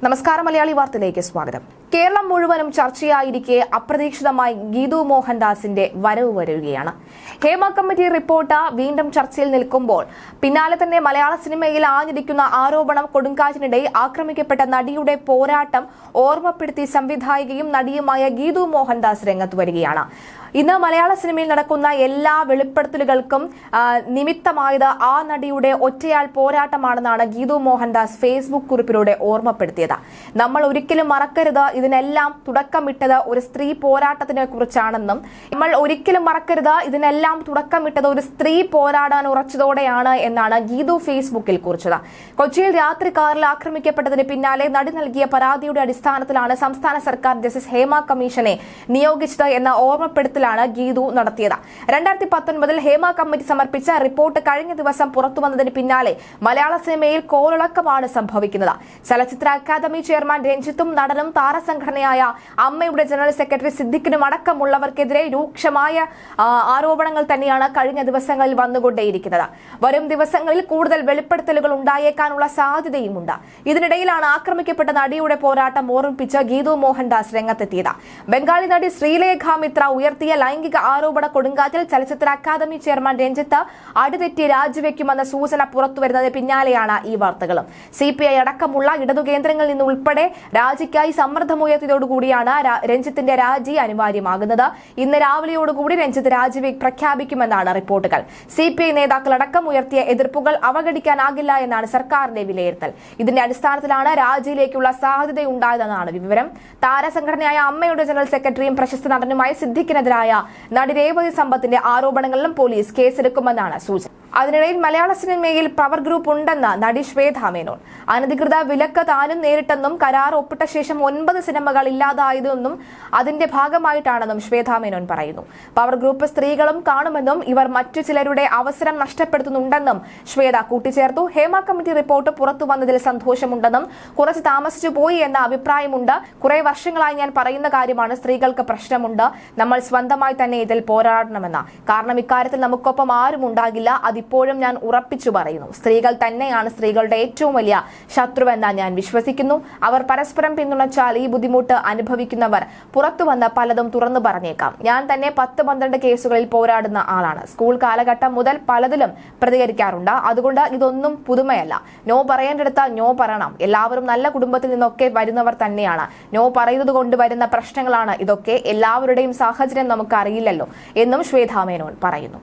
നമസ്കാരം, മലയാളി വാർത്തയിലേക്ക് സ്വാഗതം. കേരളം മുഴുവനും ചർച്ചയായിരിക്കെ അപ്രതീക്ഷിതമായി ഗീതു മോഹൻദാസിന്റെ വരവ് വരികയാണ്. ഹേമ കമ്മിറ്റി റിപ്പോർട്ട് വീണ്ടും ചർച്ചയിൽ നിൽക്കുമ്പോൾ പിന്നാലെ തന്നെ മലയാള സിനിമയിൽ ആഞ്ഞിരിക്കുന്ന ആരോപണം കൊടുങ്കാറ്റിനിടെ ആക്രമിക്കപ്പെട്ട നടിയുടെ പോരാട്ടം ഓർമ്മപ്പെടുത്തി സംവിധായികയും നടിയുമായ ഗീതു മോഹൻദാസ് രംഗത്ത് വരികയാണ്. ഇന്ന് മലയാള സിനിമയിൽ നടക്കുന്ന എല്ലാ വെളിപ്പെടുത്തലുകൾക്കും നിമിത്തമായത് ആ നടിയുടെ ഒറ്റയാൾ പോരാട്ടമാണെന്നാണ് ഗീതു മോഹൻദാസ് ഫേസ്ബുക്ക് കുറിപ്പിലൂടെ ഓർമ്മപ്പെടുത്തിയത്. നമ്മൾ ഒരിക്കലും മറക്കരുത്, ഇതിനെല്ലാം തുടക്കമിട്ടത് ഒരു സ്ത്രീ പോരാട്ടത്തിനെ കുറിച്ചാണെന്നും നമ്മൾ ഒരിക്കലും മറക്കരുത്, ഇതിനെല്ലാം തുടക്കമിട്ടത് ഒരു സ്ത്രീ പോരാടാൻ ഉറച്ചതോടെയാണ് എന്നാണ് ഗീതു ഫേസ്ബുക്കിൽ കുറിച്ചത്. കൊച്ചിയിൽ രാത്രി കാറിൽ ആക്രമിക്കപ്പെട്ടതിന് പിന്നാലെ നടി നൽകിയ പരാതിയുടെ അടിസ്ഥാനത്തിലാണ് സംസ്ഥാന സർക്കാർ ജസ്റ്റിസ് ഹേമ കമ്മീഷനെ നിയോഗിച്ചത് എന്ന ഓർമ്മപ്പെടുത്തൽ ഗീതു നടത്തിയത്. 2019 ഹേമ കമ്മിറ്റി സമർപ്പിച്ച റിപ്പോർട്ട് കഴിഞ്ഞ ദിവസം പുറത്തുവന്നതിന് പിന്നാലെ മലയാള സിനിമയിൽ കോളിളക്കമാണ് സംഭവിക്കുന്നത്. ചലച്ചിത്ര അക്കാദമി ചെയർമാൻ രഞ്ജിത്തും നടനും താരസംഘടനയായ അമ്മയുടെ ജനറൽ സെക്രട്ടറി സിദ്ദിഖിനും അടക്കമുള്ളവർക്കെതിരെ രൂക്ഷമായ ആരോപണങ്ങൾ തന്നെയാണ് കഴിഞ്ഞ ദിവസങ്ങളിൽ വന്നുകൊണ്ടേയിരിക്കുന്നത്. വരും ദിവസങ്ങളിൽ കൂടുതൽ വെളിപ്പെടുത്തലുകൾ ഉണ്ടായേക്കാനുള്ള സാധ്യതയുമുണ്ട്. ഇതിനിടയിലാണ് ആക്രമിക്കപ്പെട്ട നടിയുടെ പോരാട്ടം ഓർമ്മിപ്പിച്ച് ഗീതു മോഹൻദാസ് രംഗത്തെത്തിയത്. ബംഗാളി നടി ശ്രീലേഖ മിത്ര ഉയർത്തിയ ലൈംഗിക ആരോപണ കൊടുങ്കാറ്റിൽ ചലച്ചിത്ര അക്കാദമി ചെയർമാൻ രഞ്ജിത്ത് അടിതെറ്റി രാജിവെക്കുമെന്ന സൂചന പുറത്തുവരുന്നതിന് പിന്നാലെയാണ് ഈ വാർത്തകളും. CPI അടക്കമുള്ള ഇടതു കേന്ദ്രങ്ങളിൽ നിന്ന് ഉൾപ്പെടെ രാജിക്കായി സമ്മർദ്ദമുയർത്തിയതോടുകൂടിയാണ് രഞ്ജിത്തിന്റെ രാജി അനിവാര്യമാകുന്നത്. ഇന്ന് രാവിലെയോടുകൂടി രഞ്ജിത്ത് രാജി പ്രഖ്യാപിക്കുമെന്നാണ് റിപ്പോർട്ടുകൾ. CPI നേതാക്കളടക്കം ഉയർത്തിയ എതിർപ്പുകൾ അവഗണിക്കാനാകില്ല എന്നാണ് സർക്കാരിന്റെ വിലയിരുത്തൽ. ഇതിന്റെ അടിസ്ഥാനത്തിലാണ് രാജിയിലേക്കുള്ള സാധ്യതയുണ്ടായതെന്നാണ് വിവരം. താരസംഘടനയായ അമ്മയുടെ ജനറൽ സെക്രട്ടറിയും പ്രശസ്ത നടനുമായ സിദ്ദിഖിനെതിരായ നടി രേവതി സമ്പത്തിന്റെ ആരോപണങ്ങളിലും പോലീസ് കേസെടുക്കുമെന്നാണ് സൂചന. അതിനിടയിൽ മലയാള സിനിമയിൽ പവർ ഗ്രൂപ്പ് ഉണ്ടെന്ന് നടി ശ്വേത മേനോൻ. അനധികൃത വിലക്ക് താനും നേരിട്ടെന്നും കരാർ ഒപ്പിട്ട ശേഷം 9 സിനിമകൾ ഇല്ലാതായതെന്നും അതിന്റെ ഭാഗമായിട്ടാണെന്നും ശ്വേത മേനോൻ പറയുന്നു. പവർ ഗ്രൂപ്പ് സ്ത്രീകളും കാണുമെന്നും ഇവർ മറ്റു ചിലരുടെ അവസരം നഷ്ടപ്പെടുത്തുന്നുണ്ടെന്നും ശ്വേത കൂട്ടിച്ചേർത്തു. ഹേമ കമ്മിറ്റി റിപ്പോർട്ട് പുറത്തു വന്നതിൽ സന്തോഷമുണ്ടെന്നും കുറച്ച് താമസിച്ചു പോയി എന്ന അഭിപ്രായമുണ്ട്. കുറെ വർഷങ്ങളായി ഞാൻ പറയുന്ന കാര്യമാണ്, സ്ത്രീകൾക്ക് പ്രശ്നമുണ്ട്, നമ്മൾ സ്വന്തമായി തന്നെ ഇതിൽ പോരാടണമെന്ന്. കാരണം ഇക്കാര്യത്തിൽ നമുക്കൊപ്പം ആരും ഉണ്ടാകില്ല, അതിപ്പോഴും ഞാൻ ഉറപ്പിച്ചു പറയുന്നു. സ്ത്രീകൾ തന്നെയാണ് സ്ത്രീകളുടെ ഏറ്റവും വലിയ ശത്രുവെന്ന് ഞാൻ വിശ്വസിക്കുന്നു. അവർ പരസ്പരം പിന്തുണച്ചാൽ ഈ ബുദ്ധിമുട്ട് അനുഭവിക്കുന്നവർ പുറത്തു വന്ന് പലതും തുറന്നു പറഞ്ഞേക്കാം. ഞാൻ തന്നെ 10-12 കേസുകളിൽ പോരാടുന്ന ആളാണ്. സ്കൂൾ കാലഘട്ടം മുതൽ പലതിലും പ്രതികരിക്കാറുണ്ട്. അതുകൊണ്ട് ഇതൊന്നും പുതുമയല്ല. നോ പറയേണ്ടടുത്ത് നോ പറയണം. എല്ലാവരും നല്ല കുടുംബത്തിൽ നിന്നൊക്കെ വരുന്നവർ തന്നെയാണ്. നോ പറയുന്നത് കൊണ്ട് വരുന്ന പ്രശ്നങ്ങളാണ് ഇതൊക്കെ. എല്ലാവരുടെയും സാഹചര്യം നമുക്ക് അറിയില്ലല്ലോ എന്നും ശ്വേത മേനോൻ പറയുന്നു.